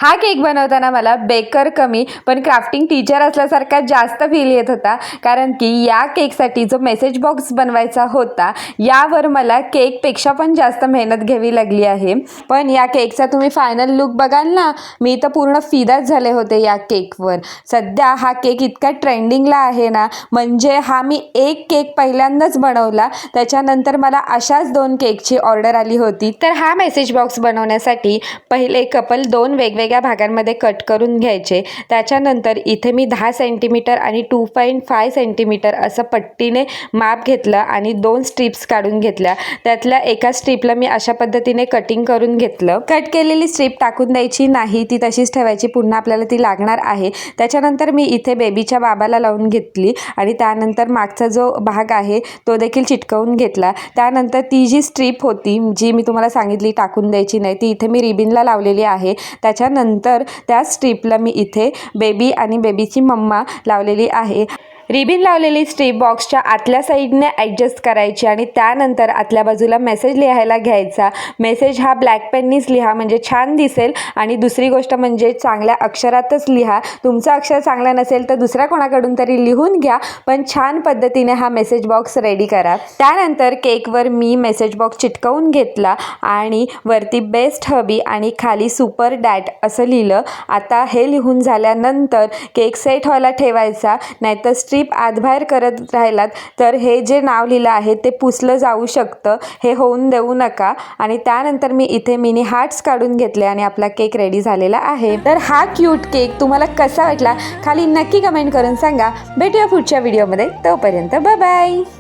हा केक बनवताना मला बेकर कमी पण क्राफ्टिंग टीचर असल्यासारखा जास्त फील येत होता, कारण की या केकसाठी जो मेसेज बॉक्स बनवायचा होता यावर मला केकपेक्षा पण जास्त मेहनत घ्यावी लागली आहे। पण या केकचा तुम्ही फायनल लुक बघाल ना, मी तर पूर्ण फिदाच झाले होते या केकवर। सध्या हा केक इतका ट्रेंडिंगला आहे ना, म्हणजे हा मी एक केक पहिल्यांदाच बनवला, त्याच्यानंतर मला अशाच 2 केकची ऑर्डर आली होती। तर हा मेसेज बॉक्स बनवण्यासाठी पहिले कपल 2 वेगवेगळ्या भागांमध्ये कट करून घ्यायचे। त्याच्यानंतर इथे मी 10 सेंटीमीटर आणि 2.5 सेंटीमीटर असं पट्टीने माप घेतलं आणि 2 स्ट्रिप्स काढून घेतल्या। त्यातल्या एका स्ट्रिपला मी अशा पद्धतीने कटिंग करून घेतलं। कट केलेली स्ट्रिप टाकून द्यायची नाही, ती तशीच ठेवायची, पुन्हा आपल्याला ती लागणार आहे। त्याच्यानंतर मी इथे बेबीच्या बाबाला लावून घेतली आणि त्यानंतर मागचा जो भाग आहे तो देखील चिटकवून घेतला। त्यानंतर ती जी स्ट्रिप होती जी मी तुम्हाला सांगितली टाकून द्यायची नाही, ती इथे मी रिबिनला लावलेली आहे। त्याच्यानंतर त्या स्ट्रिपला मी इथे बेबी आणि बेबीची मम्मा लावलेली आहे। रिबिन लावलेली स्ट्रिप बॉक्सच्या आतल्या साईडने ॲडजस्ट करायची आणि त्यानंतर आतल्या बाजूला मेसेज लिहायला घ्यायचा। मेसेज हा ब्लॅक पेननीच लिहा, म्हणजे छान दिसेल। आणि दुसरी गोष्ट म्हणजे चांगल्या अक्षरातच लिहा, तुमचं अक्षर चांगलं नसेल तर दुसऱ्या कोणाकडून तरी लिहून घ्या, पण छान पद्धतीने हा मेसेज बॉक्स रेडी करा। त्यानंतर केकवर मी मेसेज बॉक्स चिटकवून घेतला आणि वरती बेस्ट हबी आणि खाली सुपर डॅड असं लिहिलं। आता हे लिहून झाल्यानंतर केक सेट व्हायला ठेवायचा, नाहीतर स्ट्रिप आतबाहेर करत राहिलात तर हे जे नाव लिहिलं आहे ते पुसलं जाऊ शकतं, हे होऊन देऊ नका। आणि त्यानंतर मी इथे मिनी हार्ट्स काढून घेतले आणि आपला केक रेडी झालेला आहे। तर हा क्यूट केक तुम्हाला कसा वाटला खाली नक्की कमेंट करून सांगा। भेटूया पुढच्या व्हिडिओमध्ये, तोपर्यंत बाय बाय।